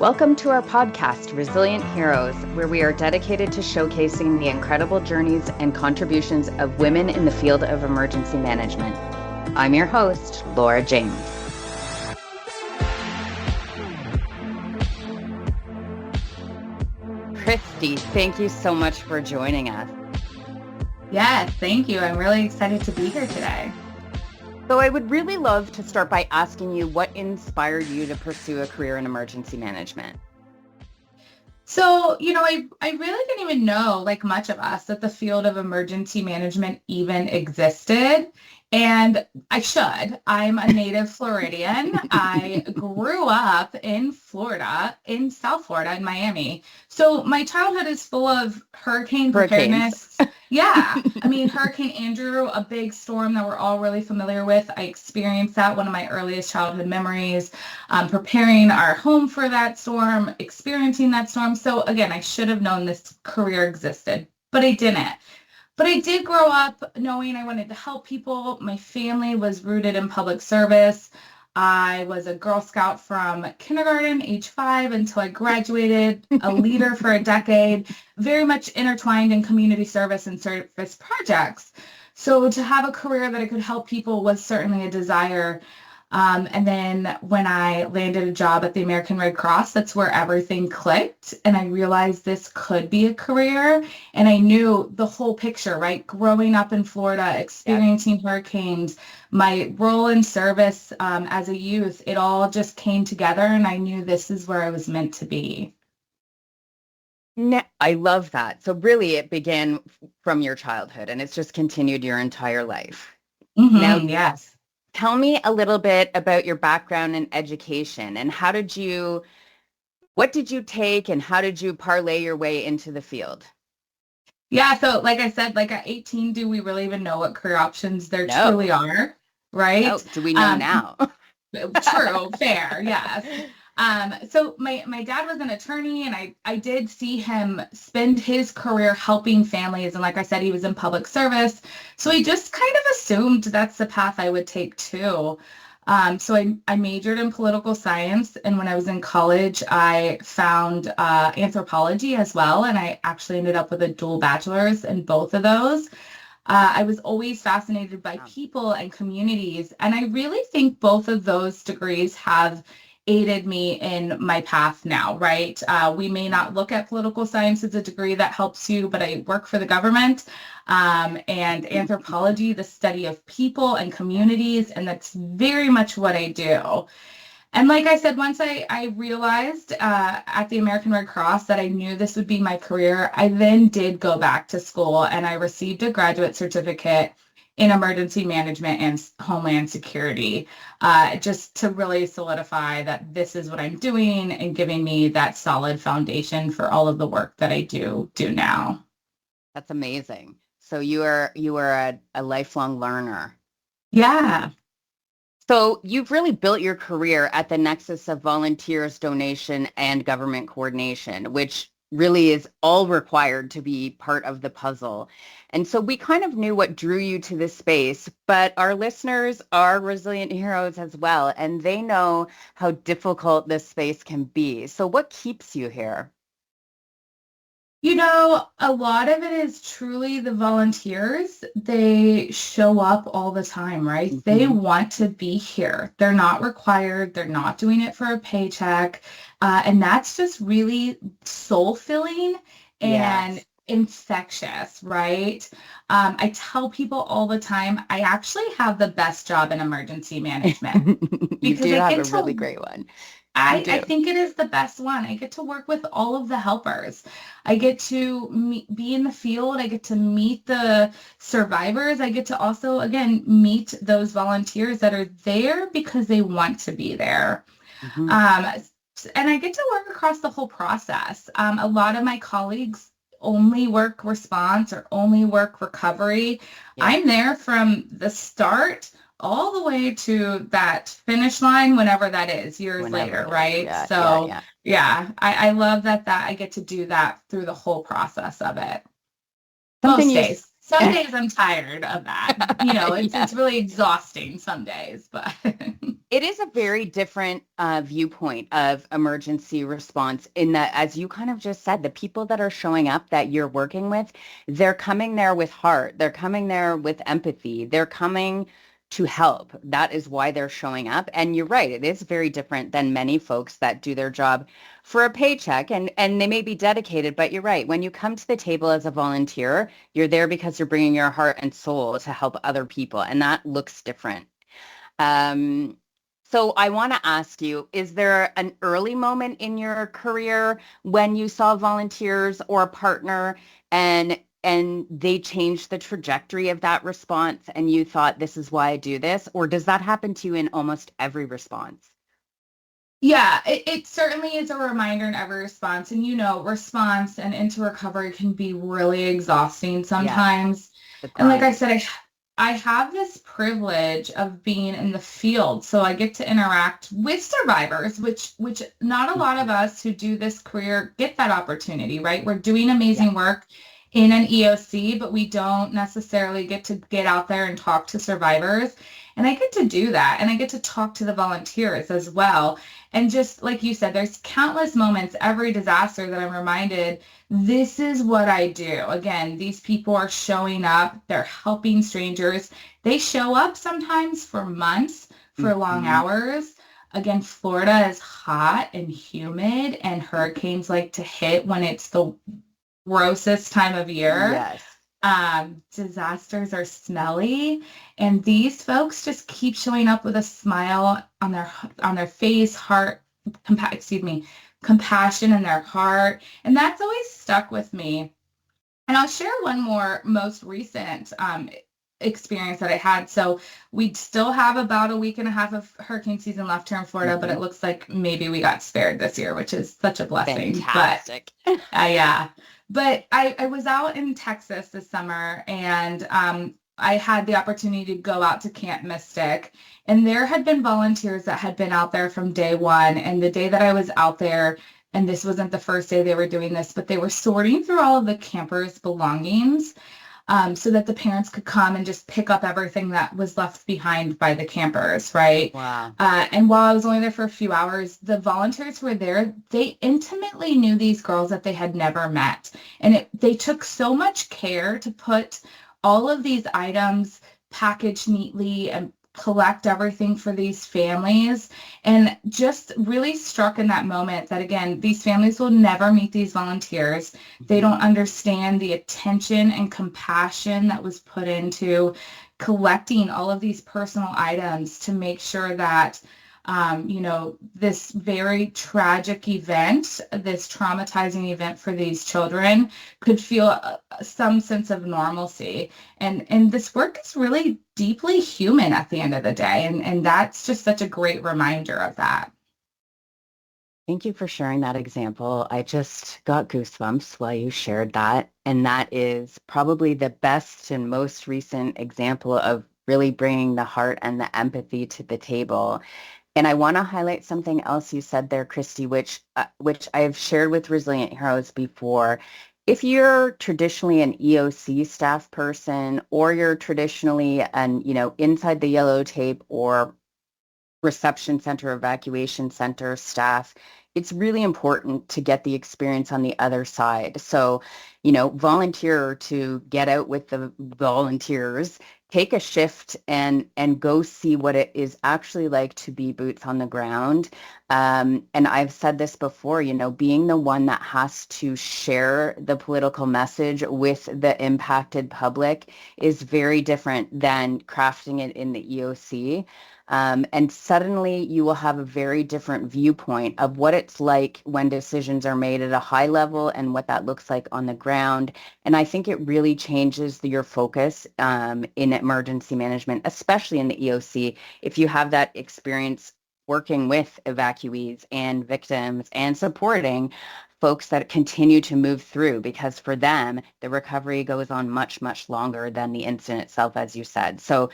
Welcome to our podcast, Resilient Heroes, where we are dedicated to showcasing the incredible journeys and contributions of women in the field of emergency management. I'm your host, Laura James. Christy, thank you so much for joining us. Yes, thank you. I'm really excited to be here today. So I would really love to start by asking you what inspired you to pursue a career in emergency management. So, I really didn't even know, like much of us, that the field of emergency management even existed. And I should. I'm a native Floridian. I grew up in Florida, in South Florida, in Miami. So my childhood is full of hurricane preparedness. Yeah. I mean, Hurricane Andrew, a big storm that we're all really familiar with. I experienced that, one of my earliest childhood memories, preparing our home for that storm, experiencing that storm. So again, I should have known this career existed, but I didn't. But I did grow up knowing I wanted to help people. My family was rooted in public service. I was a Girl Scout from kindergarten, age 5, until I graduated, a leader for a decade, very much intertwined in community service and service projects. So to have a career that I could help people was certainly a desire. And then when I landed a job at the American Red Cross, that's where everything clicked. And I realized this could be a career. And I knew the whole picture, right? Growing up in Florida, experiencing hurricanes, my role in service as a youth, it all just came together. And I knew this is where I was meant to be. I love that. So really it began from your childhood and it's just continued your entire life. Mm-hmm, now, yes. Tell me a little bit about your background in education and what did you take and how did you parlay your way into the field? Yeah, so like I said, like at 18, do we really even know what career options there truly are, right? No. Do we know now? True, fair, yes. So my dad was an attorney and I did see him spend his career helping families. And like I said, he was in public service. So he just kind of assumed that's the path I would take too. So I majored in political science. And when I was in college, I found anthropology as well. And I actually ended up with a dual bachelor's in both of those. I was always fascinated by people and communities. And I really think both of those degrees have aided me in my path now, right? We may not look at political science as a degree that helps you, but I work for the government and anthropology, the study of people and communities, and that's very much what I do. And like I said, once I realized at the American Red Cross that I knew this would be my career, I then did go back to school and I received a graduate certificate in emergency management and homeland security, just to really solidify that this is what I'm doing and giving me that solid foundation for all of the work that I do now. That's amazing. So you are a lifelong learner. Yeah. So you've really built your career at the nexus of volunteers, donation, and government coordination, which really is all required to be part of the puzzle. And so we kind of knew what drew you to this space, but our listeners are resilient heroes as well, and they know how difficult this space can be. So what keeps you here? A lot of it is truly the volunteers. They show up all the time, right? Mm-hmm. They want to be here. They're not required. They're not doing it for a paycheck. And that's just really soul-filling and infectious, right? I tell people all the time, I actually have the best job in emergency management. You do have a really great one. I think it is the best one. I get to work with all of the helpers. I get to be in the field. I get to meet the survivors. I get to also, again, meet those volunteers that are there because they want to be there. Mm-hmm. And I get to work across the whole process. A lot of my colleagues only work response or only work recovery. Yeah. I'm there from the start all the way to that finish line, whenever that is, years later, right? Yeah, I love that I get to do that through the whole process of it. Something some days I'm tired of that. You know, it's Yeah. it's really exhausting some days, but It is a very different viewpoint of emergency response in that, as you kind of just said, the people that are showing up that you're working with, they're coming there with heart. They're coming there with empathy. They're coming to help. That is why they're showing up. And you're right, it is very different than many folks that do their job for a paycheck, and they may be dedicated, but you're right. When you come to the table as a volunteer, you're there because you're bringing your heart and soul to help other people, and that looks different. Um, so I want to ask you, is there an early moment in your career when you saw volunteers or a partner and they changed the trajectory of that response and you thought, this is why I do this? Or does that happen to you in almost every response? yeah, it certainly is a reminder in every response. And response and into recovery can be really exhausting Yes, sometimes. the And like I grind. said, I have this privilege of being in the field. So I get to interact with survivors, which not a lot of Mhm. us who do this career get that opportunity, right? We're doing Yeah. amazing work in an EOC, but we don't necessarily get to get out there and talk to survivors. And I get to do that. And I get to talk to the volunteers as well. And just like you said, there's countless moments, every disaster that I'm reminded, this is what I do. Again, these people are showing up, they're helping strangers. They show up sometimes for months, for long Mhm. hours. Again, Florida is hot and humid, and hurricanes like to hit when it's the grossest time of year. Yes. Disasters are smelly, and these folks just keep showing up with a smile on their face, compassion in their heart, and that's always stuck with me. And I'll share one more most recent experience that I had. So we still have about a week and a half of hurricane season left here in Florida, but Mhm. it looks like maybe we got spared this year, which is such a blessing. But Fantastic. yeah. But I was out in Texas this summer and I had the opportunity to go out to Camp Mystic. And there had been volunteers that had been out there from day one. And the day that I was out there, and this wasn't the first day they were doing this, but they were sorting through all of the campers' belongings so that the parents could come and just pick up everything that was left behind by the campers, right? Wow. And while I was only there for a few hours, the volunteers who were there, they intimately knew these girls that they had never met. And they took so much care to put all of these items packaged neatly and collect everything for these families, and just really struck in that moment that, again, these families will never meet these volunteers. They Mhm. don't understand the attention and compassion that was put into collecting all of these personal items to make sure that this very tragic event, this traumatizing event for these children could feel some sense of normalcy. And this work is really deeply human at the end of the day. And that's just such a great reminder of that. Thank you for sharing that example. I just got goosebumps while you shared that. And that is probably the best and most recent example of really bringing the heart and the empathy to the table. And I want to highlight something else you said there, Christy, which I've shared with Resilient Heroes before. If you're traditionally an EOC staff person, or you're traditionally inside the yellow tape or reception center, evacuation center staff, it's really important to get the experience on the other side. So, volunteer to get out with the volunteers, take a shift and go see what it is actually like to be boots on the ground. And I've said this before, being the one that has to share the political message with the impacted public is very different than crafting it in the EOC. And suddenly you will have a very different viewpoint of what it's like when decisions are made at a high level and what that looks like on the ground. And I think it really changes your focus in emergency management, especially in the EOC, if you have that experience working with evacuees and victims and supporting folks that continue to move through, because for them, the recovery goes on much, much longer than the incident itself, as you said. So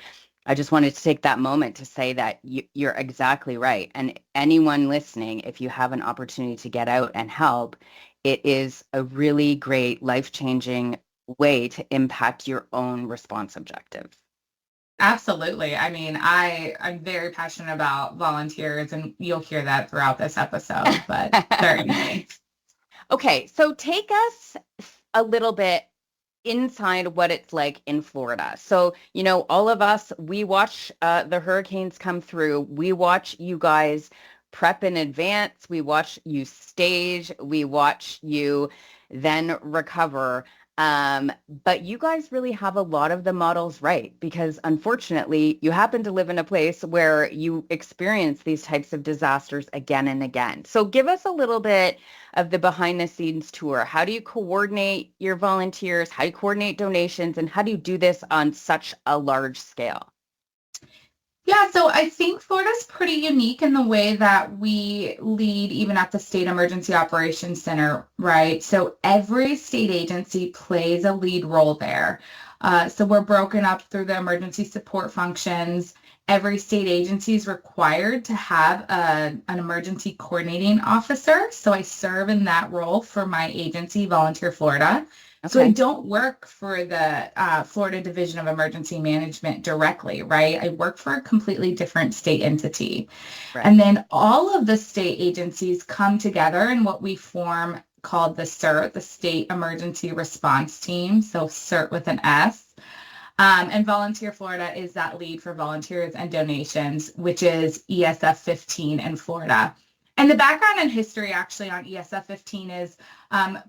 I just wanted to take that moment to say that you're exactly right. And anyone listening, if you have an opportunity to get out and help, it is a really great life-changing way to impact your own response objective. Absolutely. I mean, I'm very passionate about volunteers, and you'll hear that throughout this episode, but certainly. Okay, so take us a little bit inside what it's like in Florida. So, all of us, we watch the hurricanes come through. We watch you guys prep in advance. We watch you stage. We watch you then recover. But you guys really have a lot of the models right, because unfortunately, you happen to live in a place where you experience these types of disasters again and again. So give us a little bit of the behind the scenes tour. How do you coordinate your volunteers? How do you coordinate donations? And how do you do this on such a large scale? Yeah, so I think Florida's pretty unique in the way that we lead even at the State Emergency Operations Center, right? So every state agency plays a lead role there. So we're broken up through the emergency support functions. Every state agency is required to have an emergency coordinating officer. So I serve in that role for my agency, Volunteer Florida. Okay. So I don't work for the Florida Division of Emergency Management directly, right? I work for a completely different state entity. Right. And then all of the state agencies come together in what we form called the CERT, the State Emergency Response Team. So CERT with an S. And Volunteer Florida is that lead for volunteers and donations, which is ESF 15 in Florida. And the background and history actually on ESF 15 is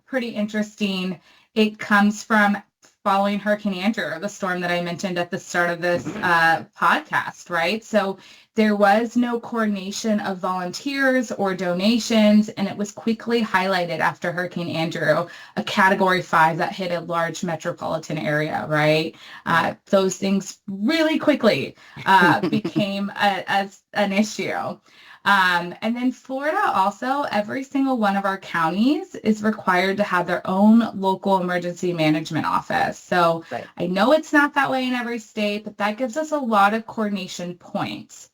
pretty interesting. It comes from following Hurricane Andrew, the storm that I mentioned at the start of this podcast, right? So there was no coordination of volunteers or donations, and it was quickly highlighted after Hurricane Andrew, a Category 5 that hit a large metropolitan area, right? Those things really quickly became as an issue. And then Florida also, every single one of our counties is required to have their own local emergency management office. So right. I know it's not that way in every state, but that gives us a lot of coordination points.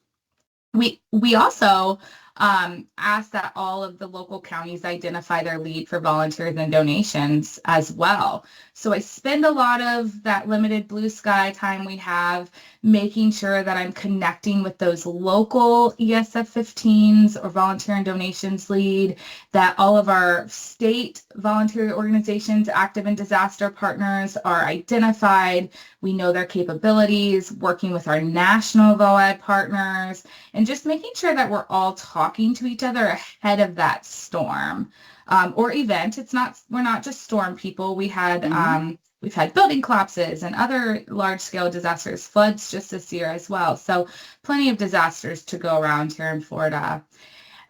We also ask that all of the local counties identify their lead for volunteers and donations as well. So I spend a lot of that limited blue sky time we have making sure that I'm connecting with those local ESF 15s or volunteer and donations lead, that all of our state voluntary organizations, active and disaster partners are identified. We know their capabilities, working with our national VOAD partners, and just making sure that we're all talking to each other ahead of that storm or event. We're not just storm people. We had we've had building collapses and other large-scale disasters, floods just this year as well. So plenty of disasters to go around here in Florida.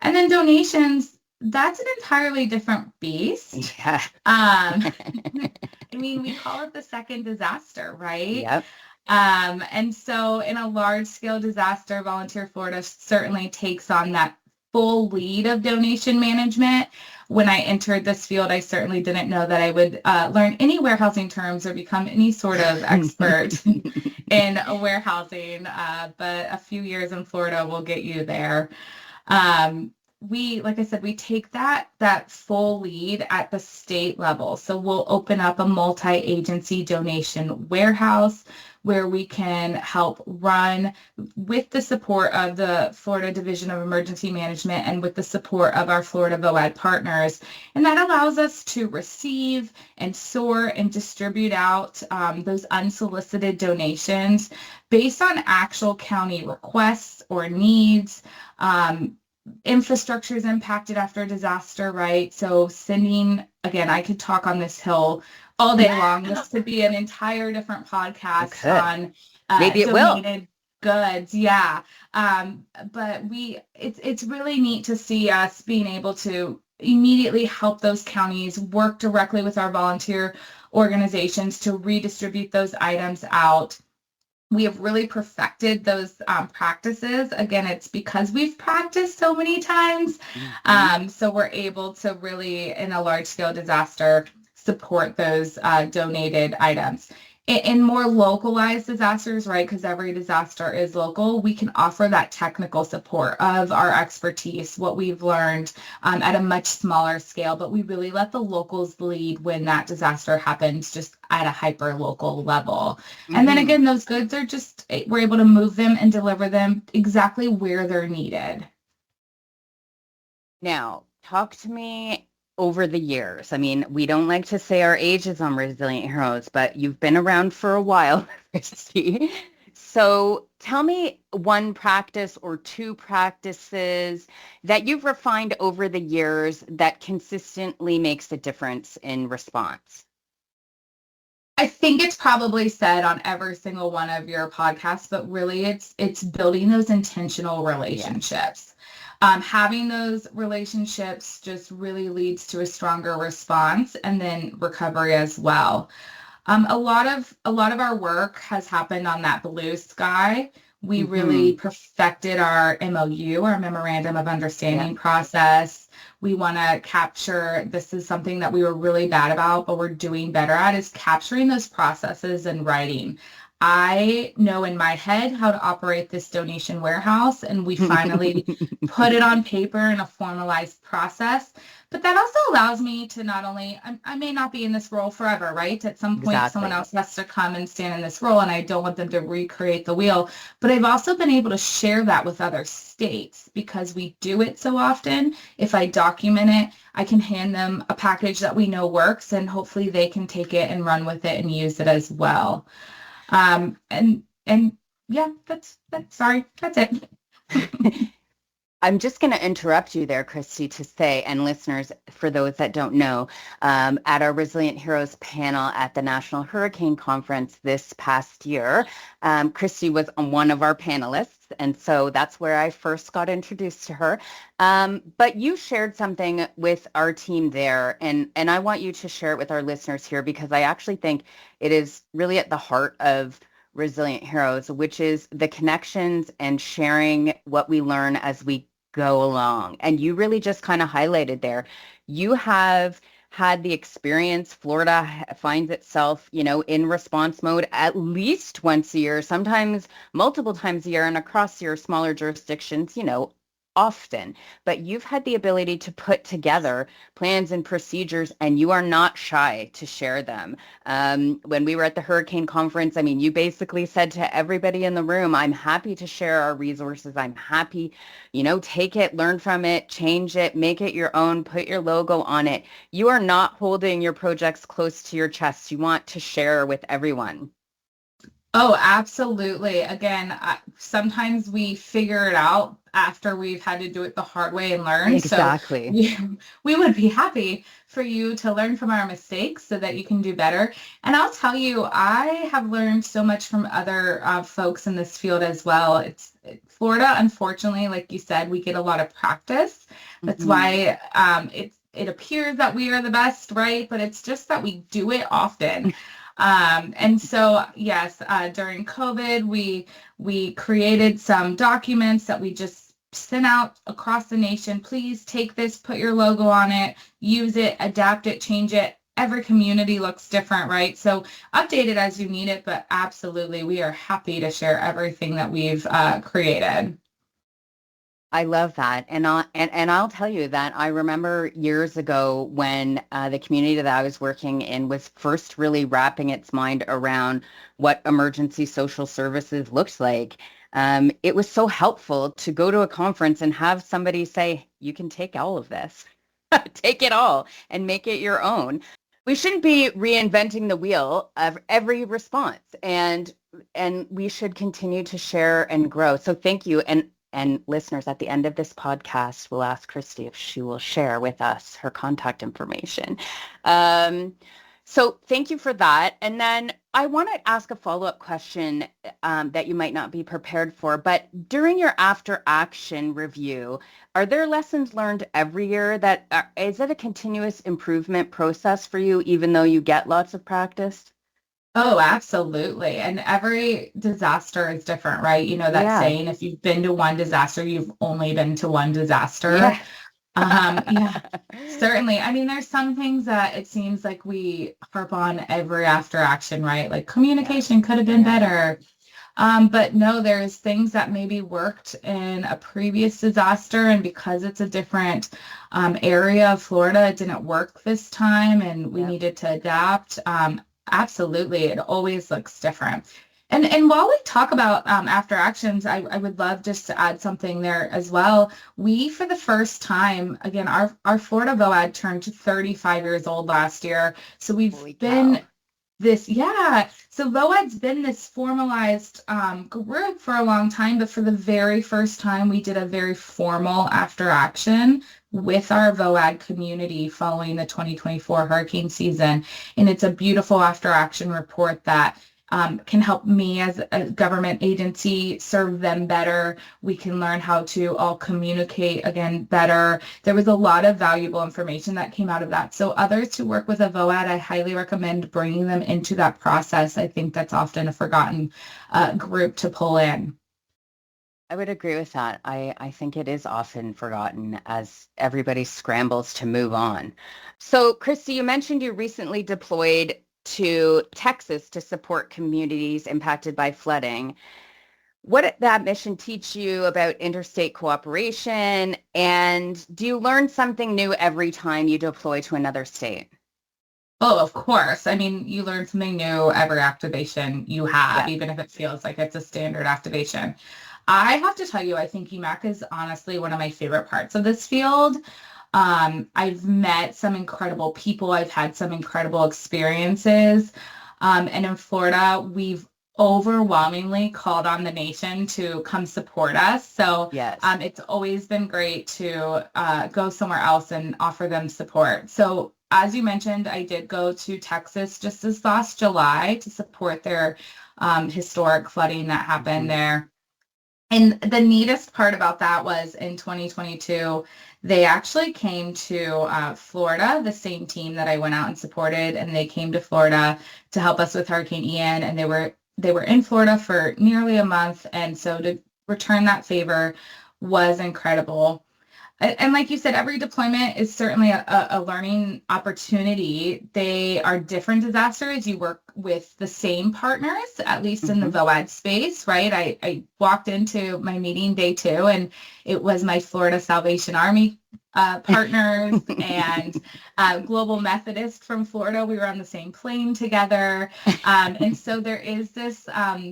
And then donations, that's an entirely different beast. Yeah. I mean, we call it the second disaster, right? Yep. And so in a large-scale disaster, Volunteer Florida certainly takes on that full lead of donation management. When I entered this field, I certainly didn't know that I would learn any warehousing terms or become any sort of expert in warehousing, but a few years in Florida will get you there. Like I said, we take that full lead at the state level. So we'll open up a multi-agency donation warehouse where we can help run with the support of the Florida Division of Emergency Management and with the support of our Florida VOAD partners. And that allows us to receive and sort and distribute out those unsolicited donations based on actual county requests or needs. Infrastructure is impacted after a disaster, right? So sending, again, I could talk on this hill all day long. This could be an entire different podcast on maybe it will. Goods. Yeah. But it's really neat to see us being able to immediately help those counties work directly with our volunteer organizations to redistribute those items out. We have really perfected those practices. Again, it's because we've practiced so many times. So we're able to really, in a large-scale disaster, support those donated items. In more localized disasters, right, because every disaster is local, we can offer that technical support of our expertise, what we've learned at a much smaller scale, but we really let the locals lead when that disaster happens just at a hyper local level. And then Hmm. again, those goods are just, we're able to move them and deliver them exactly where they're needed. Now, talk to me over the years. I mean, we don't like to say our ages on Resilient Heroes, but you've been around for a while, Christy. So tell me one practice or two practices that you've refined over the years that consistently makes a difference in response. I think it's probably said on every single one of your podcasts, but really it's building those intentional Yeah. relationships. Having those relationships just really leads to a stronger response and then recovery as well. A lot of our work has happened on that blue sky. We really Hmm. perfected our MOU, our Memorandum of Yeah. Understanding process. We want to capture, this is something that we were really bad about, but we're doing better at, is capturing those processes and writing. I know in my head how to operate this donation warehouse, and we finally put it on paper in a formalized process. But that also allows me to not only, I may not be in this role forever, right? At some point, someone Exactly. else has to come and stand in this role, and I don't want them to recreate the wheel. But I've also been able to share that with other states because we do it so often. If I document it, I can hand them a package that we know works, and hopefully they can take it and run with it and use it as well. And yeah, that's sorry, that's it. I'm just going to interrupt you there, Christy, to say, and listeners, for those that don't know, at our Resilient Heroes panel at the National Hurricane Conference this past year, Christy was one of our panelists. And so that's where I first got introduced to her. But you shared something with our team there, and I want you to share it with our listeners here because I actually think it is really at the heart of Resilient Heroes, which is the connections and sharing what we learn as we go along. And you really just kind of highlighted there. You have had the experience. Florida finds itself, in response mode at least once a year, sometimes multiple times a year, and across your smaller jurisdictions, often. But you've had the ability to put together plans and procedures, and you are not shy to share them. When we were at the hurricane conference, I mean, you basically said to everybody in the room, I'm happy to share our resources. I'm happy, take it, learn from it, change it, make it your own, put your logo on it. You are not holding your projects close to your chest. You want to share with everyone. Oh, absolutely. Again, sometimes we figure it out after we've had to do it the hard way and learn. So Exactly. we, we would be happy for you to learn from our mistakes so that you can do better. And I'll tell you, I have learned so much from other folks in this field as well. Florida, unfortunately, like you said, we get a lot of practice. That's Mhm. why it appears that we are the best, right? But it's just that we do it often. And so, yes, during COVID, we created some documents that we just sent out across the nation. Please take this, put your logo on it, use it, adapt it, change it. Every community looks different, right? So update it as you need it, but absolutely, we are happy to share everything that we've created. I love that. And I'll tell you that I remember years ago when the community that I was working in was first really wrapping its mind around what emergency social services looked like. It was so helpful to go to a conference and have somebody say, you can take all of this, take it all and make it your own. We shouldn't be reinventing the wheel of every response, and we should continue to share and grow. So thank you. And listeners, at the end of this podcast, we'll ask Christy if she will share with us her contact information. Um, so thank you for that. And then I want to ask a follow-up question that you might not be prepared for, but during your after action review, are there lessons learned every year is it a continuous improvement process for you, even though you get lots of practice? Oh, absolutely. And every disaster is different, right? You know that Yeah. saying, if you've been to one disaster, you've only been to one disaster. Yeah. Yeah, certainly. I mean, there's some things that it seems like we harp on every after action, right? Like Yeah. communication could have been Yeah. better. But no, there's things that maybe worked in a previous disaster, and because it's a different area of Florida, it didn't work this time, and we Yep. needed to adapt. Absolutely, it always looks different. And while we talk about after actions, I would love just to add something there as well. We, for the first time, again, our Florida VOAD turned 35 years old last year. So we've Holy been cow. yeah. So VOAD's been this formalized group for a long time, but for the very first time, we did a very formal after action with our VOAD community following the 2024 hurricane season. And it's a beautiful after action report that can help me as a government agency serve them better. We can learn how to all communicate again better. There was a lot of valuable information that came out of that. So others who work with a VOAD, I highly recommend bringing them into that process. I think that's often a forgotten group to pull in. I would agree with that. I think it is often forgotten as everybody scrambles to move on. So, Christy, you mentioned you recently deployed to Texas to support communities impacted by flooding. What did that mission teach you about interstate cooperation? And do you learn something new every time you deploy to another state? Oh, of course. I mean, you learn something new every activation you have, Yeah. even if it feels like it's a standard activation. I have to tell you, I think UMAC is honestly one of my favorite parts of this field. I've met some incredible people. I've had some incredible experiences. And in Florida, we've overwhelmingly called on the nation to come support us. So Yes. it's always been great to go somewhere else and offer them support. So as you mentioned, I did go to Texas just this last July to support their historic flooding that happened there. And the neatest part about that was in 2022, they actually came to Florida, the same team that I went out and supported, and they came to Florida to help us with Hurricane Ian, and they were in Florida for nearly a month, and so to return that favor was incredible. And like you said, every deployment is certainly a learning opportunity. They are different disasters. You work with the same partners, at least in the Mm-hmm. VOAD space, right? I walked into my meeting day 2, and it was my Florida Salvation Army partners and Global Methodist from Florida. We were on the same plane together. And so there is this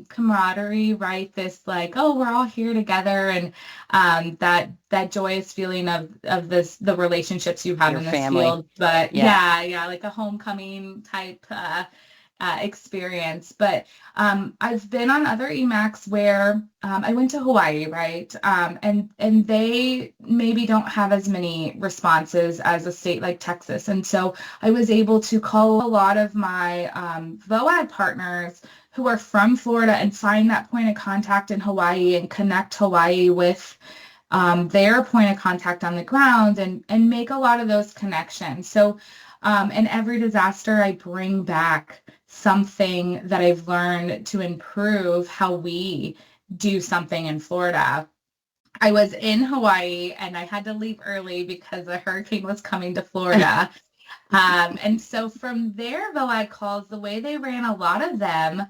camaraderie, right? This like, oh, we're all here together. And that joyous feeling of the relationships you have Your in this family. field. But Yeah. yeah, like a homecoming type experience. But I've been on other EMACs where I went to Hawaii, right? And they maybe don't have as many responses as a state like Texas. And so I was able to call a lot of my VOAD partners who are from Florida and find that point of contact in Hawaii and connect Hawaii with their point of contact on the ground and make a lot of those connections. So in every disaster, I bring back something that I've learned to improve how we do something in Florida. I was in Hawaii and I had to leave early because a hurricane was coming to Florida. And so from their VOAD calls, the way they ran a lot of them,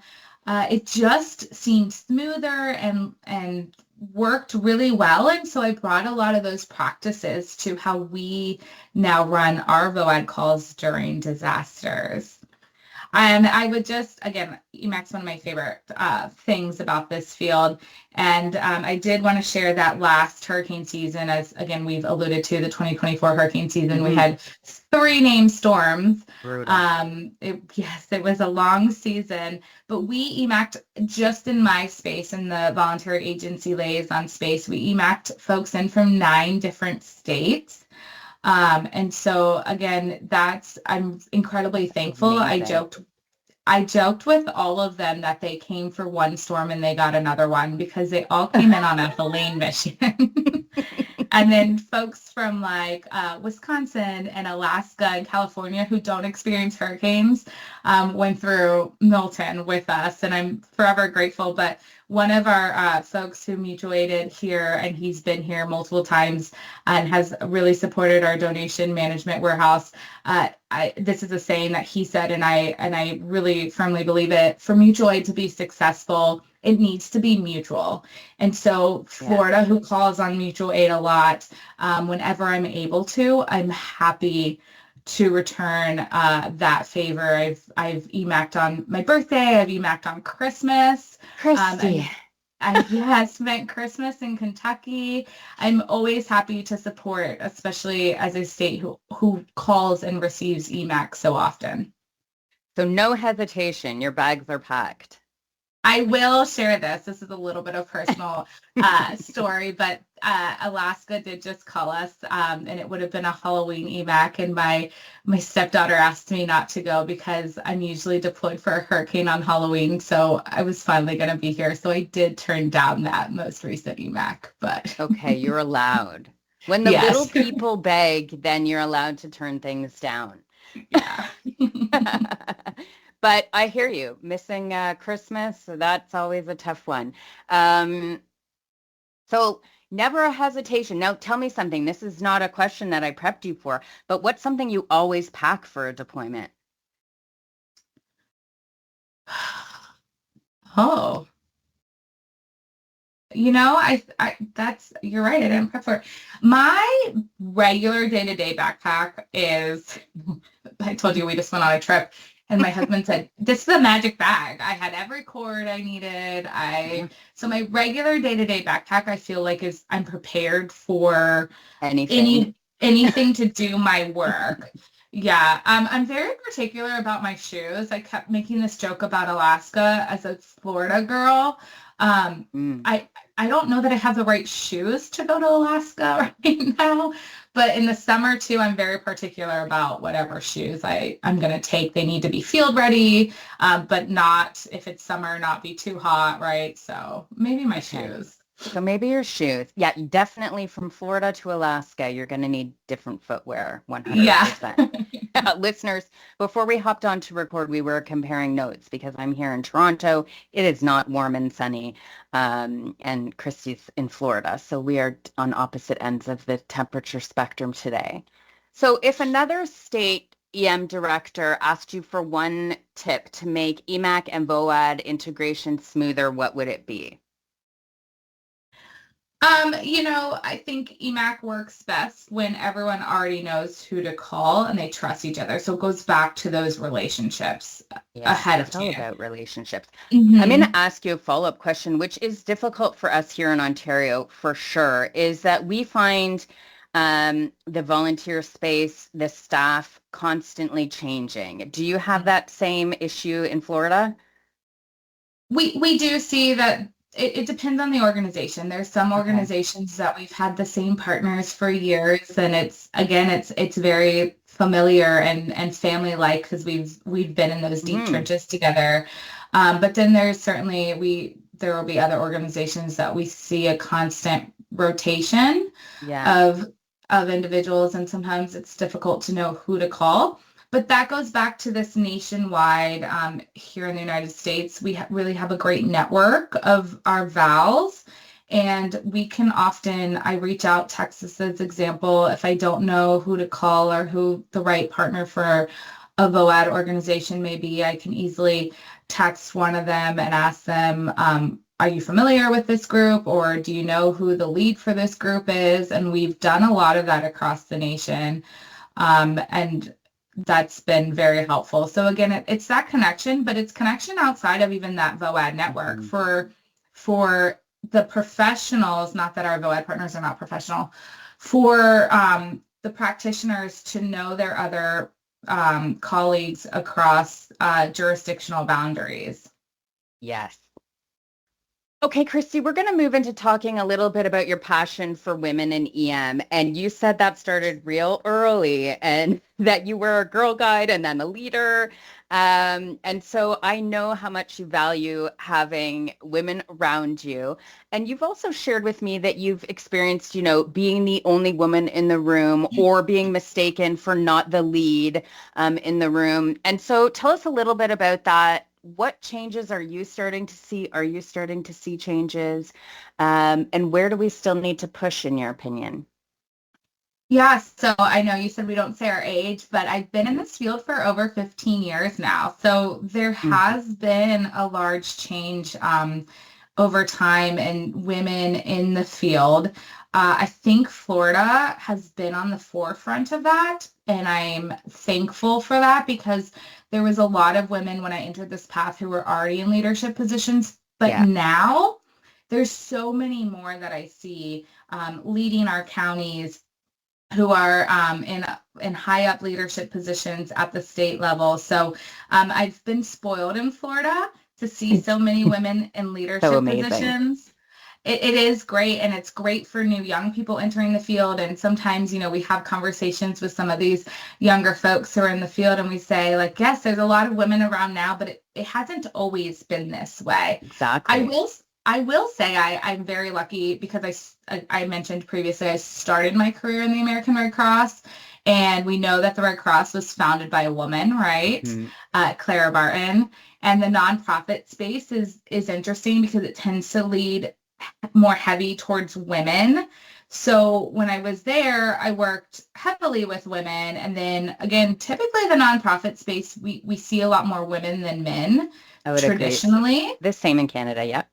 it just seemed smoother and worked really well. And so I brought a lot of those practices to how we now run our VOAD calls during disasters. And I would just, again, EMAC's one of my favorite things about this field. And I did want to share that last hurricane season, as again, we've alluded to the 2024 hurricane season. Mm-hmm. We had 3 named storms. Brutal. Yes, it was a long season, but we EMAC'd just in my space, in the voluntary agency liaison space. We EMAC'd folks in from 9 different states. And so again, I'm incredibly thankful. Amazing. I joked with all of them that they came for one storm and they got another one because they all came in on a Helene mission. And then folks from like Wisconsin and Alaska and California who don't experience hurricanes went through Milton with us, and I'm forever grateful. But one of our folks who mutual aided here, and he's been here multiple times and has really supported our donation management warehouse. This is a saying that he said, and I really firmly believe it. For mutual aid to be successful, it needs to be mutual. And so Florida, who calls on mutual aid a lot, whenever I'm able to, I'm happy to return that favor. I've EMAC'd on my birthday. I've EMAC'd on Christmas. Christy. I spent Christmas in Kentucky. I'm always happy to support, especially as a state who calls and receives EMAC so often. So no hesitation. Your bags are packed. I will share this. This is a little bit of personal story, but Alaska did just call us, and it would have been a Halloween EMAC, and my stepdaughter asked me not to go because I'm usually deployed for a hurricane on Halloween, so I was finally going to be here. So I did turn down that most recent EMAC, but... Okay, you're allowed. When the little people beg, then you're allowed to turn things down. Yeah. But I hear you, missing Christmas, so that's always a tough one. So never a hesitation. Now tell me something. This is not a question that I prepped you for, but what's something you always pack for a deployment? Oh. I that's, you're right. I didn't prep for it. My regular day-to-day backpack is, I told you we just went on a trip. And my husband said, this is a magic bag. I had every cord I needed. So my regular day-to-day backpack, I feel like I'm prepared for anything to do my work. Yeah. I'm very particular about my shoes. I kept making this joke about Alaska as a Florida girl. I don't know that I have the right shoes to go to Alaska right now, but in the summer too, I'm very particular about whatever shoes I'm going to take. They need to be field ready, but not, if it's summer, not be too hot, right? So maybe my shoes. So maybe your shoes. Yeah, definitely from Florida to Alaska, you're going to need different footwear, 100%. Yeah. Listeners, before we hopped on to record, we were comparing notes because I'm here in Toronto. It is not warm and sunny, and Christy's in Florida. So we are on opposite ends of the temperature spectrum today. So if another state EM director asked you for one tip to make EMAC and VOAD integration smoother, what would it be? I think EMAC works best when everyone already knows who to call and they trust each other. So it goes back to those relationships ahead of time. It's all about relationships. Mm-hmm. I'm going to ask you a follow-up question, which is difficult for us here in Ontario for sure, is that we find the volunteer space, the staff constantly changing. Do you have that same issue in Florida? We do see that. It depends on the organization. There's some organizations that we've had the same partners for years, and it's very familiar and family-like because we've been in those deep trenches together. But then there's certainly there will be other organizations that we see a constant rotation of individuals, and sometimes it's difficult to know who to call. But that goes back to this nationwide, here in the United States, we really have a great network of our VALs, and we can often, I reach out, Texas's example, if I don't know who to call or who the right partner for a VOAD organization may be, I can easily text one of them and ask them, are you familiar with this group, or do you know who the lead for this group is? And we've done a lot of that across the nation. And that's been very helpful. So again, it's that connection, but it's connection outside of even that VOAD network for the professionals, not that our VOAD partners are not professional, for the practitioners to know their other colleagues across jurisdictional boundaries. Yes. Okay, Christy, we're going to move into talking a little bit about your passion for women in EM. And you said that started real early and that you were a girl guide and then a leader. And so I know how much you value having women around you. And you've also shared with me that you've experienced, being the only woman in the room or being mistaken for not the lead in the room. And so tell us a little bit about that what changes are you starting to see? Are you starting to see changes? And where do we still need to push, in your opinion? Yeah, so I know you said we don't say our age, but I've been in this field for over 15 years now. So there Mhm. has been a large change over time in women in the field. I think Florida has been on the forefront of that, and I'm thankful for that because there was a lot of women when I entered this path who were already in leadership positions, but Yeah. now there's so many more that I see leading our counties who are in high up leadership positions at the state level. So I've been spoiled in Florida to see so many women in So leadership amazing. positions. It is great, and it's great for new young people entering the field. And sometimes, we have conversations with some of these younger folks who are in the field, and we say, like, yes, there's a lot of women around now, but it hasn't always been this way. I Exactly. will I will say I'm very lucky because I mentioned previously I started my career in the American Red Cross, and we know that the Red Cross was founded by a woman, right? Mhm. Clara Barton. And the nonprofit space is interesting because it tends to lead more heavy towards women. So when I was there, I worked heavily with women. And then again, typically the nonprofit space, we see a lot more women than men I would agree. traditionally. The same in Canada. Yeah.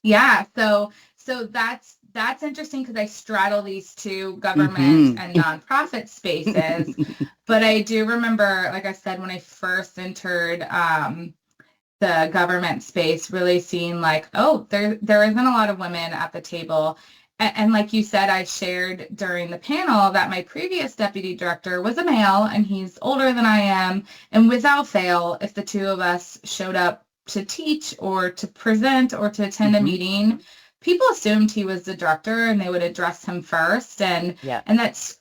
Yeah, so that's interesting because I straddle these two government Hmm. and nonprofit spaces. But I do remember, like I said, when I first entered the government space, really seeing like, oh, there isn't a lot of women at the table. And like you said, I shared during the panel that my previous deputy director was a male and he's older than I am. And without fail, if the two of us showed up to teach or to present or to attend a Hmm. meeting, people assumed he was the director and they would address him first. And Yeah. and that's,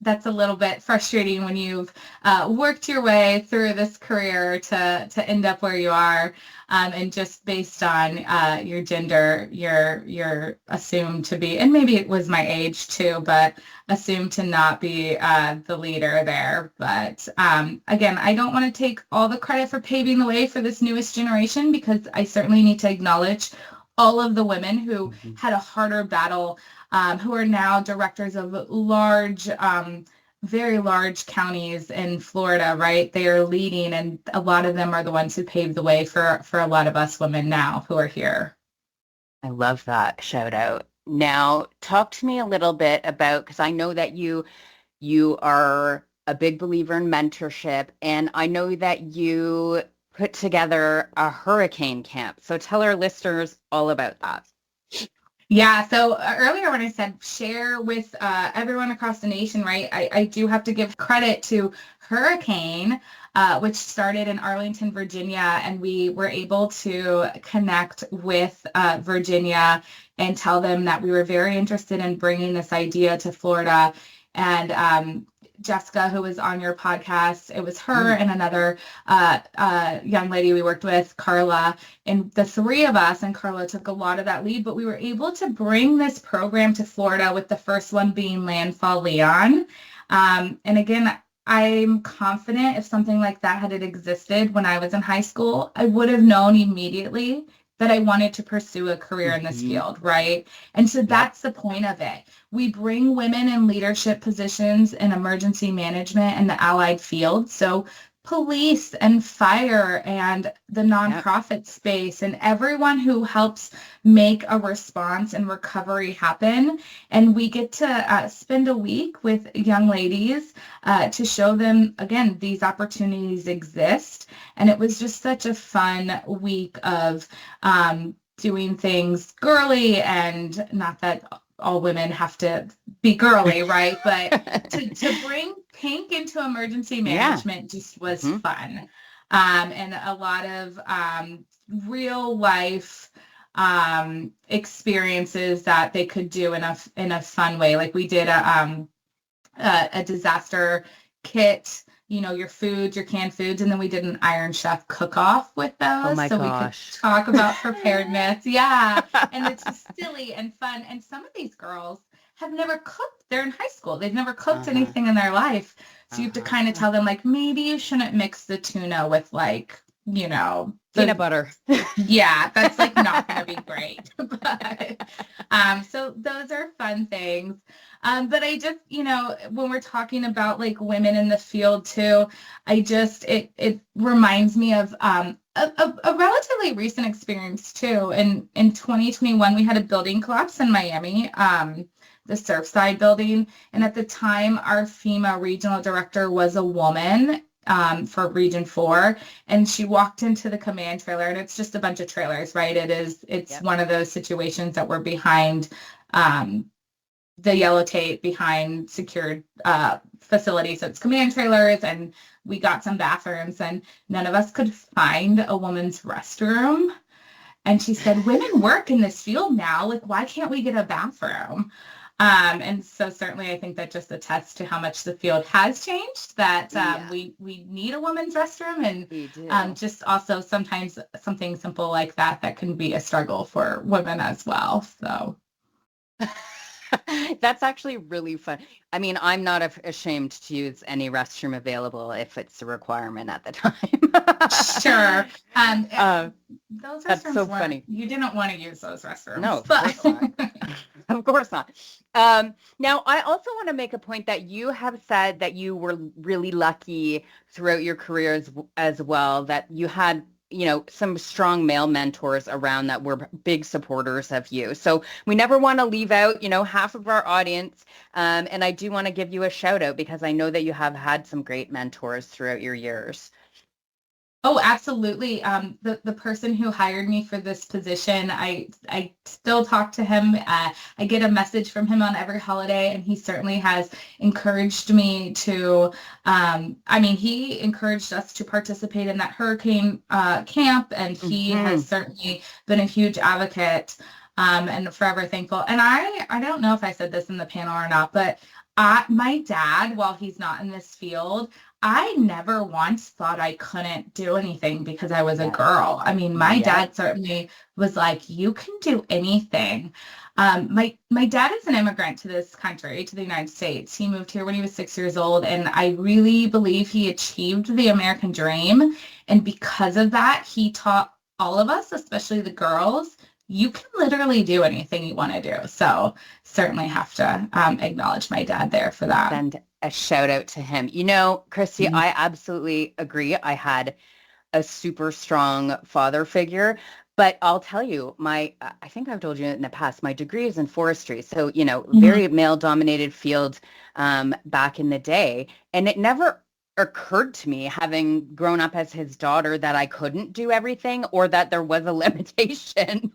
that's a little bit frustrating when you've worked your way through this career to end up where you are, and just based on your gender, you're assumed to be, and maybe it was my age too, but assumed to not be the leader there. But again, I don't want to take all the credit for paving the way for this newest generation because I certainly need to acknowledge all of the women who Mhm. had a harder battle, who are now directors of large, very large counties in Florida, right? They are leading, and a lot of them are the ones who paved the way for a lot of us women now who are here. I love that shout out. Now, talk to me a little bit about, because I know that you are a big believer in mentorship, and I know that you put together a hurricane camp. So tell our listeners all about that. Yeah, so earlier when I said share with everyone across the nation, right, I do have to give credit to Hurricane, which started in Arlington, Virginia, and we were able to connect with Virginia and tell them that we were very interested in bringing this idea to Florida. And Jessica, who was on your podcast, it was her Mm. and another young lady we worked with, Carla, and the three of us, and Carla took a lot of that lead, but we were able to bring this program to Florida with the first one being Landfall Leon. And again, I'm confident if something like that had existed when I was in high school, I would have known immediately that I wanted to pursue a career in this Mhm. field, right? And so Yep. that's the point of it. We bring women in leadership positions in emergency management and the allied field. So police and fire and the Yep. nonprofit space and everyone who helps make a response and recovery happen. And we get to spend a week with young ladies to show them, again, these opportunities exist. And it was just such a fun week of doing things girly, and not that all women have to be girly, right? But to bring pink into emergency Yeah. management just was Hmm. fun. And a lot of real life experiences that they could do in a fun way. Like we did a disaster kit, your foods, your canned foods, and then we did an Iron Chef cook-off with Oh those my so we could gosh. talk about preparedness. Yeah, and it's just silly and fun. And some of these girls have never cooked. They're in high school. They've never cooked Uh-huh. anything in their life. So you have to Uh-huh. kind of tell them, like, maybe you shouldn't mix the tuna with, like, Peanut butter. Yeah, that's like not going to be great. But so those are fun things. But I just, when we're talking about like women in the field too, it reminds me of a relatively recent experience too. In 2021, we had a building collapse in Miami, the Surfside building. And at the time, our FEMA regional director was a woman. For Region 4, and she walked into the command trailer, and it's just a bunch of trailers, right? It's Yep. one of those situations that were behind the yellow tape, behind secured facilities. So it's command trailers, and we got some bathrooms, and none of us could find a woman's restroom. And she said, women work in this field now. Like, why can't we get a bathroom? And so certainly I think that just attests to how much the field has changed, that we need a women's restroom, and just also sometimes something simple like that can be a struggle for women as well. So that's actually really fun. I mean, I'm not ashamed to use any restroom available if it's a requirement at the time. Sure. Those that's restrooms so funny. You didn't want to use those restrooms. No, of course not. Of course not. Now, I also want to make a point that you have said that you were really lucky throughout your career as well, that you had, some strong male mentors around that were big supporters of you. So we never want to leave out, half of our audience. And I do want to give you a shout out because I know that you have had some great mentors throughout your years. Oh, absolutely. The person who hired me for this position, I still talk to him. I get a message from him on every holiday, and he certainly has encouraged me to, he encouraged us to participate in that hurricane camp, and he has certainly been a huge advocate, and forever thankful. And I don't know if I said this in the panel or not, but my dad, while he's not in this field, I never once thought I couldn't do anything because I was a girl. I mean, my dad certainly was like, you can do anything. My dad is an immigrant to this country, to the United States. He moved here when he was 6 years old, and I really believe he achieved the American dream. And because of that, he taught all of us, especially the girls, you can literally do anything you want to do. So certainly have to acknowledge my dad there for that. Send a shout out to him. Christy, I absolutely agree. I had a super strong father figure, but I'll tell you, I think I've told you in the past, my degree is in forestry. So, very male dominated field back in the day. And it never occurred to me, having grown up as his daughter, that I couldn't do everything or that there was a limitation.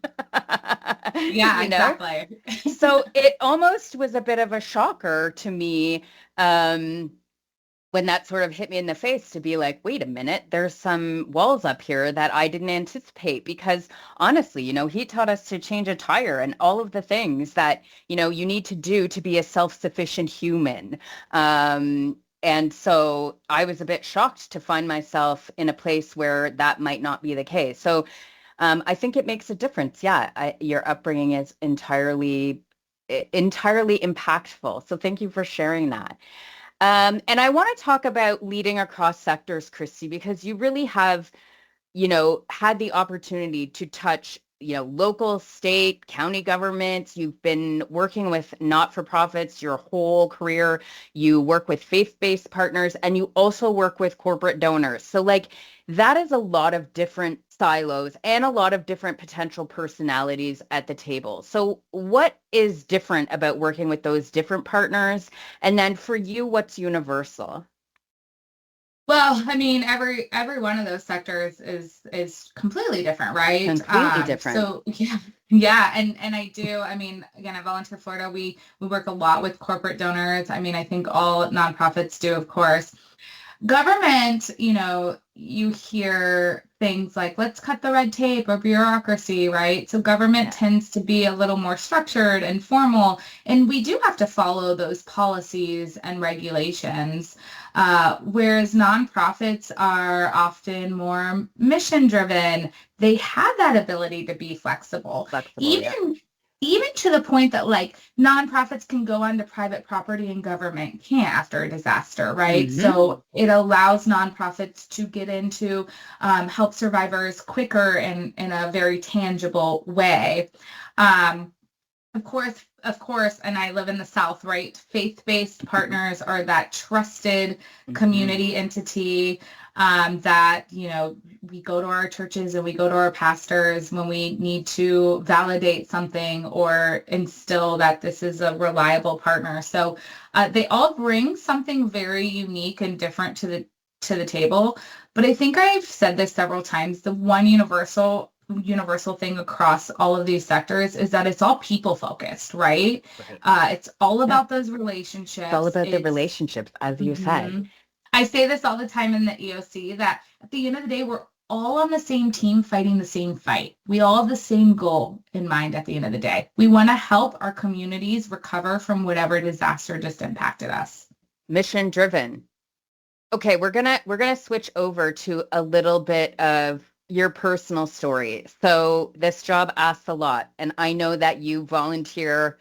Yeah, exactly. So it almost was a bit of a shocker to me when that sort of hit me in the face, to be like, wait a minute, there's some walls up here that I didn't anticipate, because honestly, he taught us to change a tire and all of the things that, you need to do to be a self-sufficient human. And so I was a bit shocked to find myself in a place where that might not be the case. So I think it makes a difference. Yeah, your upbringing is entirely impactful. So thank you for sharing that. And I want to talk about leading across sectors, Christy, because you really have, had the opportunity to touch, local, state, county governments. You've been working with not-for-profits your whole career. You work with faith-based partners, and you also work with corporate donors. So that is a lot of different silos and a lot of different potential personalities at the table. So what is different about working with those different partners? And then for you, what's universal? Well, I mean, every one of those sectors is completely different, right? Completely different. So yeah, and I do. I mean, again, at Volunteer Florida, we work a lot with corporate donors. I mean, I think all nonprofits do, of course. Government, you hear things like, let's cut the red tape or bureaucracy, right? So government tends to be a little more structured and formal, and we do have to follow those policies and regulations, whereas nonprofits are often more mission-driven. They have that ability to be flexible. even to the point that like nonprofits can go onto private property and government can't after a disaster, right? Mm-hmm. So it allows nonprofits to get into help survivors quicker and in a very tangible way. Of course, and I live in the South, right? Faith-based partners are that trusted community entity that, we go to our churches and we go to our pastors when we need to validate something or instill that this is a reliable partner. So they all bring something very unique and different to the table. But I think I've said this several times, the one universal thing across all of these sectors is that it's all people focused, right? It's all about those relationships. It's all about the relationships, as you said. I say this all the time in the EOC that at the end of the day, we're all on the same team fighting the same fight. We all have the same goal in mind at the end of the day. We want to help our communities recover from whatever disaster just impacted us. Mission driven. Okay, we're gonna switch over to a little bit of your personal story. So this job asks a lot, and I know that you volunteer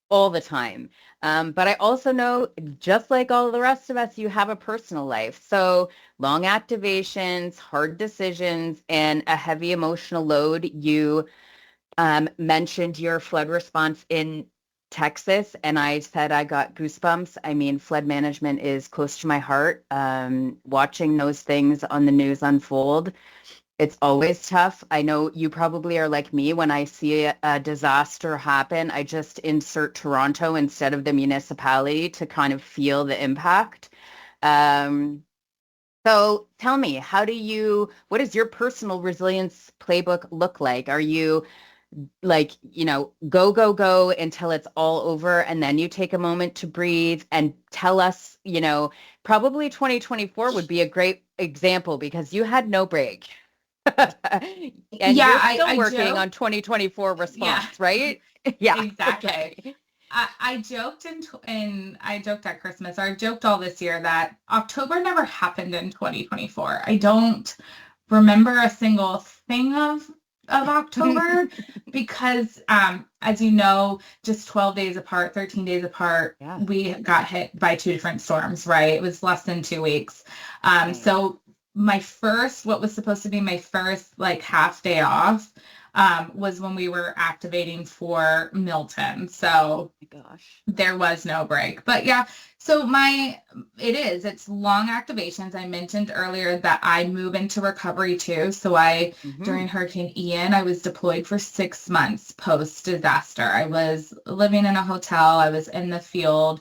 all the time. But I also know, just like all the rest of us, you have a personal life. So long activations, hard decisions, and a heavy emotional load. You mentioned your flood response in Texas, and I said I got goosebumps. I mean, flood management is close to my heart. Watching those things on the news unfold, it's always tough. I know you probably are like me. When I see a disaster happen, I just insert Toronto instead of the municipality to kind of feel the impact. So tell me, what does your personal resilience playbook look like? Are you like, go until it's all over, and then you take a moment to breathe and tell us, probably 2024 would be a great example because you had no break. And you're still working on 2024 response, right? Yeah, exactly. Okay. I joked I joked at Christmas, or I joked all this year that October never happened in 2024. I don't remember a single thing of October because, as you know, just 12 days apart, 13 days apart, we got hit by 2 different storms, right? It was less than 2 weeks. So what was supposed to be my first like half day off was when we were activating for Milton. So there was no break. But yeah, so it's long activations. I mentioned earlier that I move into recovery too. So during Hurricane Ian, I was deployed for 6 months post disaster. I was living in a hotel. I was in the field.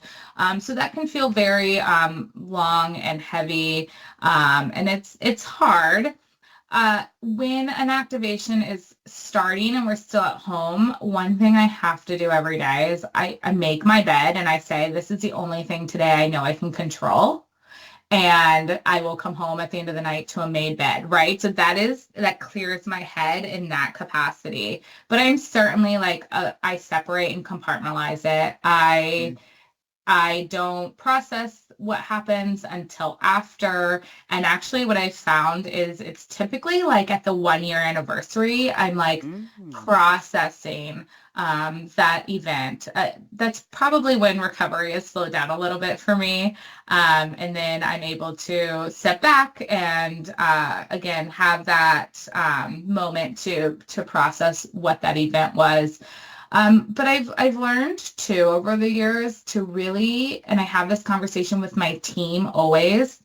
So that can feel very long and heavy. And it's hard. When an activation is starting and we're still at home, one thing I have to do every day is I make my bed and I say, this is the only thing today I know I can control. And I will come home at the end of the night to a made bed, right? So that clears my head in that capacity. But I'm certainly I separate and compartmentalize it. I don't process what happens until after. And actually what I found is it's typically at the 1-year anniversary, I'm processing that event. That's probably when recovery has slowed down a little bit for me. And then I'm able to step back and again, have that moment to process what that event was. But I've learned too over the years to really, and I have this conversation with my team always,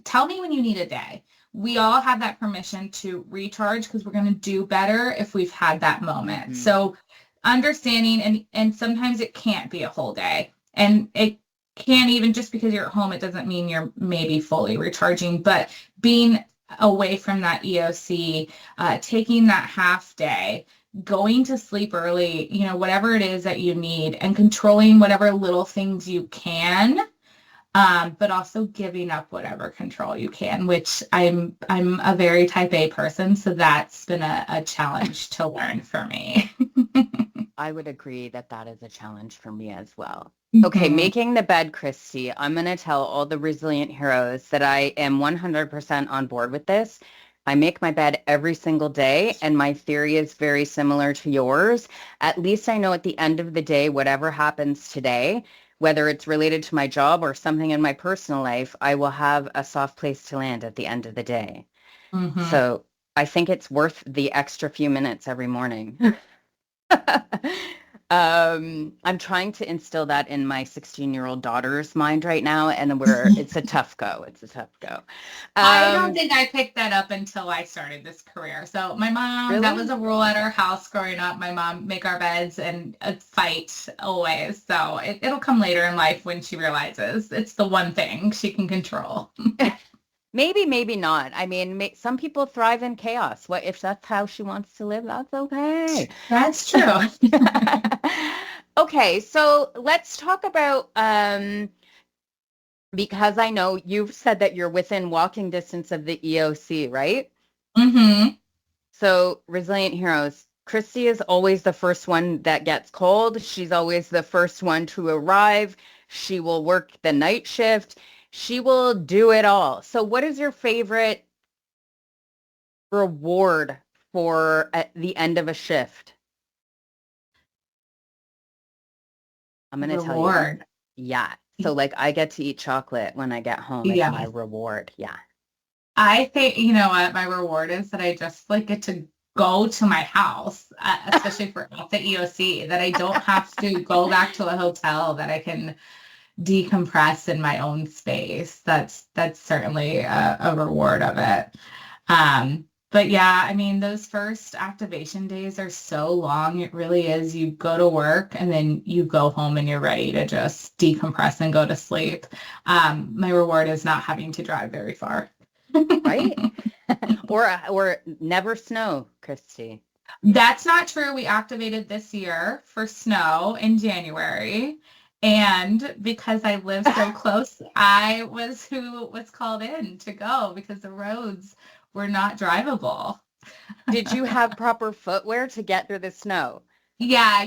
tell me when you need a day. We all have that permission to recharge because we're going to do better if we've had that moment. Mm-hmm. So understanding, and sometimes it can't be a whole day, and it can't even, just because you're at home, it doesn't mean you're maybe fully recharging, but being away from that EOC, taking that half day, going to sleep early, whatever it is that you need, and controlling whatever little things you can, but also giving up whatever control you can, which I'm a very type A person, so that's been a challenge to learn for me. I would agree that is a challenge for me as well. Okay, making the bed, Christy. I'm going to tell all the resilient heroes that I am 100% on board with this. I make my bed every single day, and my theory is very similar to yours. At least I know at the end of the day, whatever happens today, whether it's related to my job or something in my personal life, I will have a soft place to land at the end of the day. Mm-hmm. So I think it's worth the extra few minutes every morning. I'm trying to instill that in my 16-year-old daughter's mind right now, and it's a tough go. It's a tough go. I don't think I picked that up until I started this career. So my mom, that was Really? a rule at our house growing up. My mom make our beds and fight always. So it'll come later in life when she realizes it's the one thing she can control. Maybe, maybe not. I mean, some people thrive in chaos. What if that's how she wants to live? That's okay. That's true. Okay, so let's talk about because I know you've said that you're within walking distance of the EOC, right? Mm-hmm. So Resilient Heroes, Christy is always the first one that gets called. She's always the first one to arrive. She will work the night shift. She will do it all. So what is your favorite reward for at the end of a shift? I'm going to tell you. Reward. Yeah. So like I get to eat chocolate when I get home. It's my Yeah. reward. Yeah. I think, you know what, my reward is that I just like get to go to my house, especially for at the EOC, that I don't have to go back to a hotel, that I can decompress in my own space. That's certainly a reward of it. But yeah, I mean, those first activation days are so long. It really is. You go to work and then you go home and you're ready to just decompress and go to sleep. My reward is not having to drive very far. Right? Or never snow, Christy. That's not true. We activated this year for snow in January. And because I live so close, I was who was called in to go because the roads were not drivable. Did you have proper footwear to get through the snow? Yeah,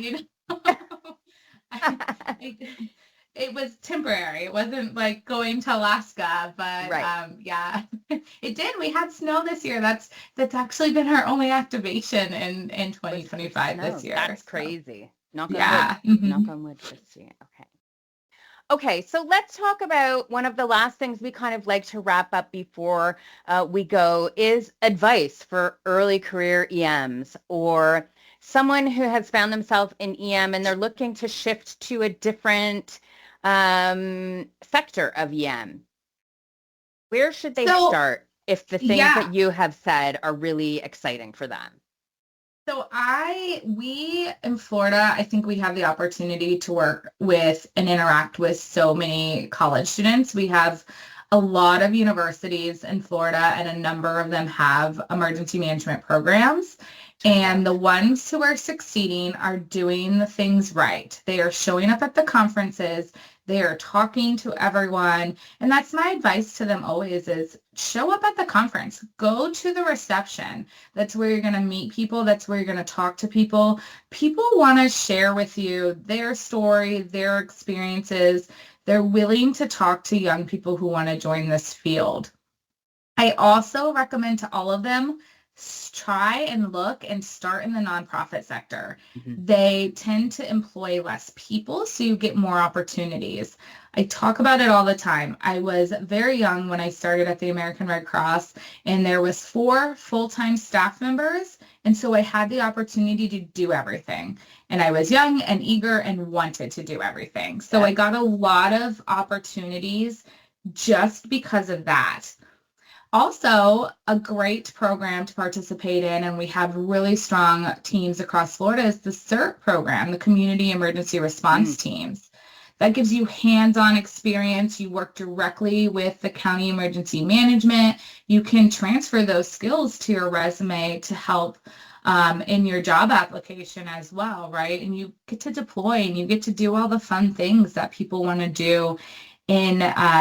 I- it was temporary. It wasn't like going to Alaska, but Right. yeah, it did. We had snow this year. That's actually been our only activation in With 2025 snow. this year. That's So, crazy. Knock on wood. yeah. Knock Mhm. on wood, Christy. Okay. Okay, so let's talk about one of the last things we kind of like to wrap up before we go is advice for early career EMs or someone who has found themselves in EM and they're looking to shift to a different sector of EM. Where should they So, start if the things yeah. that you have said are really exciting for them? So we in Florida, I think we have the opportunity to work with and interact with so many college students. We have a lot of universities in Florida, and a number of them have emergency management programs. And the ones who are succeeding are doing the things right. They are showing up at the conferences. They are talking to everyone. And that's my advice to them always is show up at the conference. Go to the reception. That's where you're going to meet people. That's where you're going to talk to people. People want to share with you their story, their experiences. They're willing to talk to young people who want to join this field. I also recommend to all of them, try and look and start in the nonprofit sector. Mhm. They tend to employ less people, so you get more opportunities. I talk about it all the time. I was very young when I started at the American Red Cross, and there was 4 full-time staff members, and so I had the opportunity to do everything. And I was young and eager and wanted to do everything. So Yeah. I got a lot of opportunities just because of that. Also, a great program to participate in, and we have really strong teams across Florida, is the CERT program, the Community Emergency Response Teams. That gives you hands-on experience. You work directly with the county emergency management. You can transfer those skills to your resume to help in your job application as well, right? And you get to deploy and you get to do all the fun things that people want to do in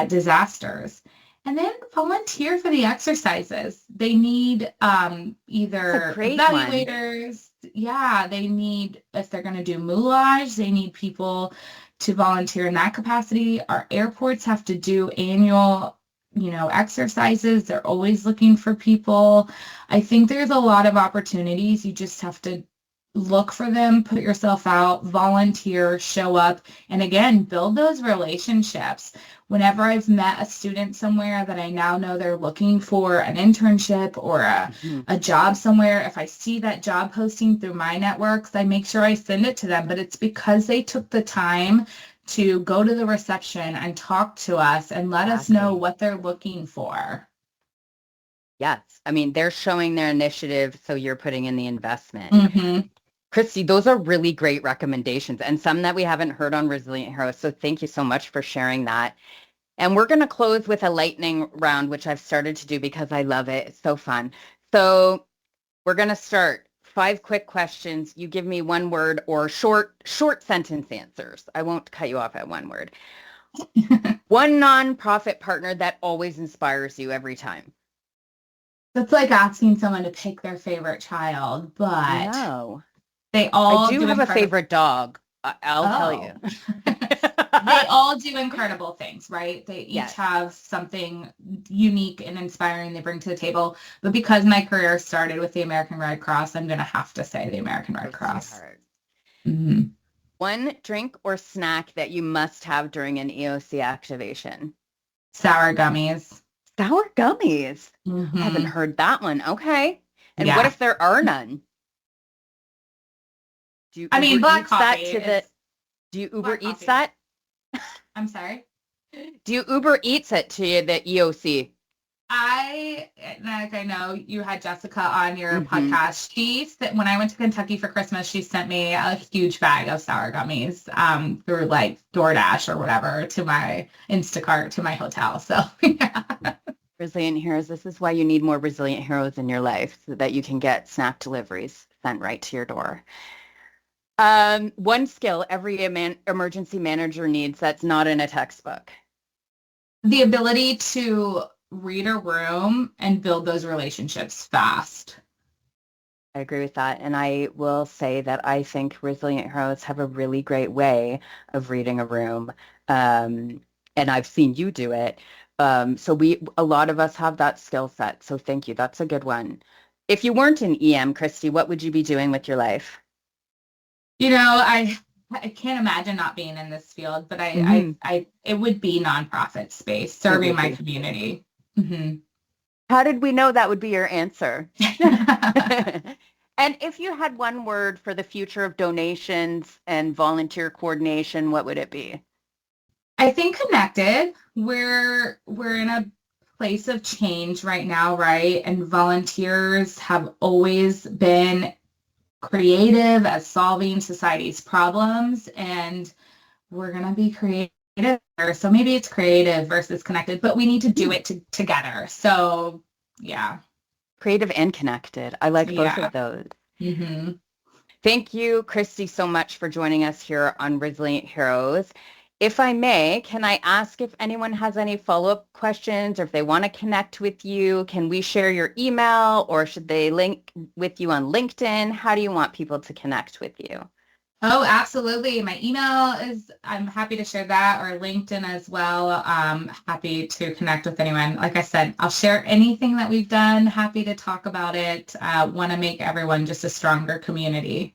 disasters. And then volunteer for the exercises. They need either Great one. evaluators. Yeah, they need, if they're going to do moulage, they need people to volunteer in that capacity. Our airports have to do annual exercises. They're always looking for people. I think there's a lot of opportunities. You just have to look for them, put yourself out, volunteer, show up, and again, build those relationships. Whenever I've met a student somewhere that I now know they're looking for an internship or a job somewhere, if I see that job posting through my networks, I make sure I send it to them. But it's because they took the time to go to the reception and talk to us and let us know what they're looking for. Yes. I mean, they're showing their initiative, so you're putting in the investment. Mm-hmm. Christy, those are really great recommendations and some that we haven't heard on Resilient Heroes. So thank you so much for sharing that. And we're going to close with a lightning round, which I've started to do because I love it. It's so fun. So we're going to start 5 quick questions. You give me 1 word or short sentence answers. I won't cut you off at 1 word. 1 nonprofit partner that always inspires you every time. That's like asking someone to pick their favorite child, but no. They all I do have a favorite dog. I'll tell you. They all do incredible things, right? They each have something unique and inspiring they bring to the table. But because my career started with the American Red Cross, I'm going to have to say the American Red Cross. Mm-hmm. 1 drink or snack that you must have during an EOC activation. Sour gummies. Sour gummies? Mm-hmm. I haven't heard that one. Okay. And what if there are none? Do you black coffee. Do you Uber Eats that? I'm sorry? Do you Uber Eats it to the EOC? I know you had Jessica on your podcast. When I went to Kentucky for Christmas, she sent me a huge bag of sour gummies through like DoorDash or whatever to my Instacart to my hotel. So yeah. Resilient Heroes. This is why you need more Resilient Heroes in your life so that you can get snack deliveries sent right to your door. 1 skill every emergency manager needs that's not in a textbook. The ability to read a room and build those relationships fast. I agree with that. And I will say that I think Resilient Heroes have a really great way of reading a room. And I've seen you do it. So a lot of us have that skill set. So thank you. That's a good one. If you weren't in EM, Christy, what would you be doing with your life? I can't imagine not being in this field, but it would be nonprofit space, serving my community. Mm-hmm. How did we know that would be your answer? And if you had 1 word for the future of donations and volunteer coordination, what would it be? I think connected. We're in a place of change right now, right? And volunteers have always been creative at solving society's problems, and we're going to be creative. So maybe it's creative versus connected, but we need to do it together. So yeah. Creative and connected. I like both of those. Mm-hmm. Thank you, Christy, so much for joining us here on Resilient Heroes. If I may, can I ask if anyone has any follow-up questions or if they want to connect with you? Can we share your email or should they link with you on LinkedIn? How do you want people to connect with you? Oh, absolutely. My email I'm happy to share that, or LinkedIn as well. Happy to connect with anyone. Like I said, I'll share anything that we've done. Happy to talk about it. Want to make everyone just a stronger community.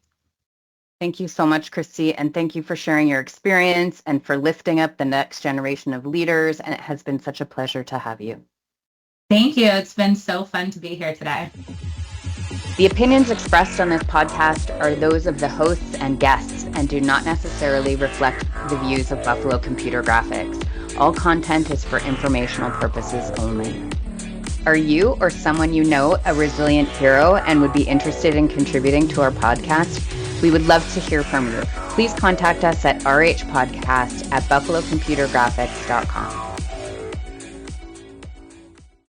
Thank you so much, Christy, and thank you for sharing your experience and for lifting up the next generation of leaders, and it has been such a pleasure to have you. Thank you. It's been so fun to be here today. The opinions expressed on this podcast are those of the hosts and guests and do not necessarily reflect the views of Buffalo Computer Graphics. All content is for informational purposes only. Are you or someone you know a resilient hero and would be interested in contributing to our podcast? We would love to hear from you. Please contact us at RHpodcast@buffalocomputergraphics.com.